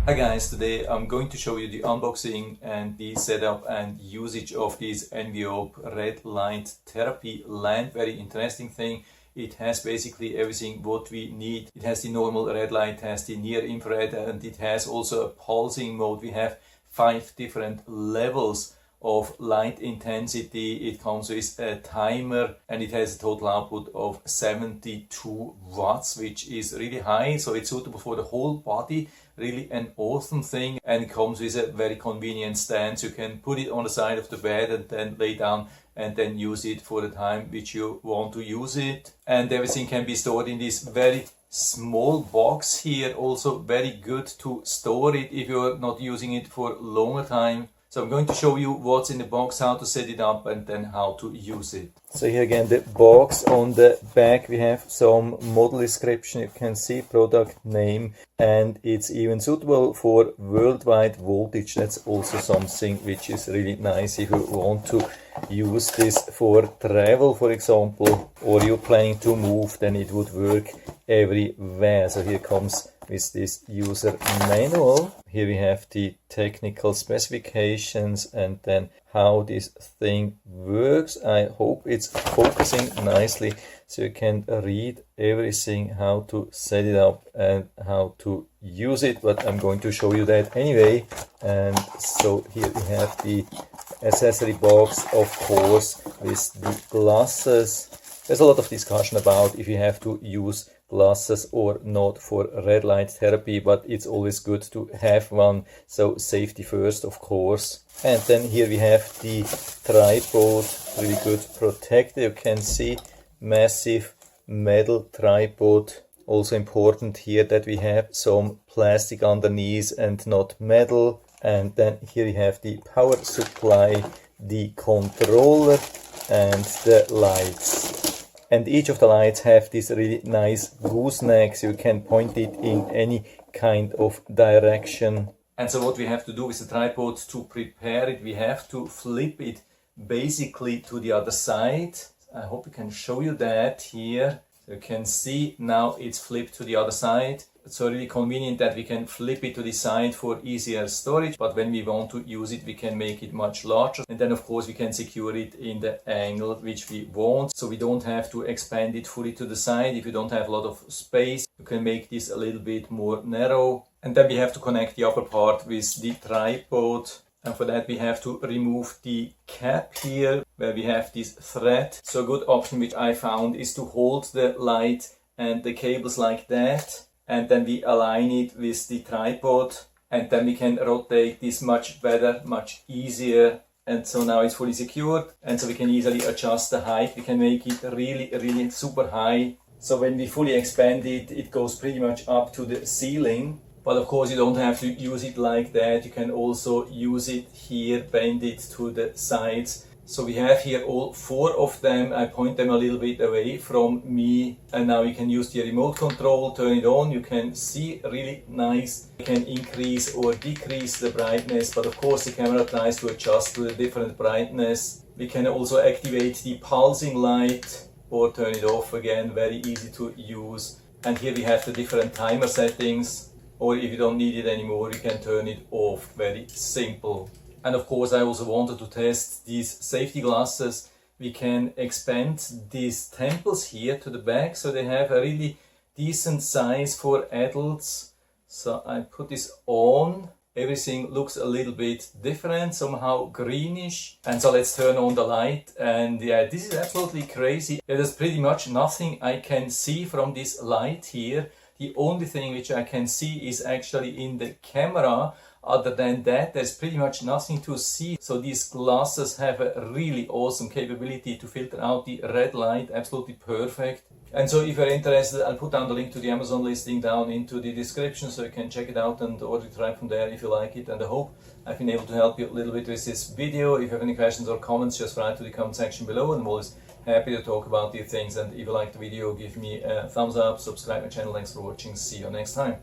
Hi guys, today I'm going to show you the unboxing and the setup and usage of this NIVIOP red light therapy lamp. Very interesting thing. It has basically everything what we need. It has the normal red light, has the near infrared, and it has also a pulsing mode. We have 5 different levels of light intensity. It comes with a timer and it has a total output of 72 watts, which is really high, so it's suitable for the whole body. Really an awesome thing, and it comes with a very convenient stand. You can put it on the side of the bed and then lay down and then use it for the time which you want to use it. And everything can be stored in this very small box here. Also very good to store it if you're not using it for a longer time. So I'm going to show you what's in the box, how to set it up, and then how to use it. So here again the box. On the back we have some model description. You can see product name, and it's even suitable for worldwide voltage. That's also something which is really nice if you want to use this for travel, for example, or you're planning to move, then it would work everywhere. So here comes with this user manual. Here we have the technical specifications and then how this thing works. I hope it's focusing nicely so you can read everything, how to set it up and how to use it, but I'm going to show you that anyway. And so here we have the accessory box, of course, with the glasses. There's a lot of discussion about if you have to use glasses or not for red light therapy, but it's always good to have one, so safety first, of course. And then here we have the tripod, really good protected. You can see massive metal tripod. Also important here that we have some plastic underneath and not metal. And then here we have the power supply, the controller and the lights. And each of the lights have this really nice gooseneck, so you can point it in any kind of direction. And so what we have to do with the tripod to prepare it, we have to flip it basically to the other side. I hope I can show you that here. So you can see now it's flipped to the other side. It's so really convenient that we can flip it to the side for easier storage, but when we want to use it we can make it much larger, and then of course we can secure it in the angle which we want, so we don't have to expand it fully to the side. If you don't have a lot of space, you can make this a little bit more narrow. And then we have to connect the upper part with the tripod, and for that we have to remove the cap here where we have this thread. So a good option which I found is to hold the light and the cables like that, and then we align it with the tripod, and then we can rotate this much better, much easier. And so now it's fully secured, and so we can easily adjust the height. We can make it really super high, so when we fully expand it, it goes pretty much up to the ceiling. But of course you don't have to use it like that. You can also use it here, bend it to the sides. So we have here all 4 of them. I point them a little bit away from me, and now you can use the remote control, turn it on. You can see really nice. You can increase or decrease the brightness, but of course the camera tries to adjust to the different brightness. We can also activate the pulsing light or turn it off again, very easy to use. And here we have the different timer settings, or if you don't need it anymore you can turn it off, very simple. And of course I also wanted to test these safety glasses. We can expand these temples here to the back, so they have a really decent size for adults. So I put this on. Everything looks a little bit different, somehow greenish. And so let's turn on the light, and yeah, this is absolutely crazy. There's pretty much nothing I can see from this light here. The only thing which I can see is actually in the camera. Other than that, there's pretty much nothing to see. So these glasses have a really awesome capability to filter out the red light, absolutely perfect. And so if you're interested, I'll put down the link to the Amazon listing down into the description, so you can check it out and order it right from there if you like it. And I hope I've been able to help you a little bit with this video. If you have any questions or comments, just write to the comment section below, and I'm always happy to talk about these things. And if you like the video, give me a thumbs up, subscribe my channel. Thanks for watching. See you next time.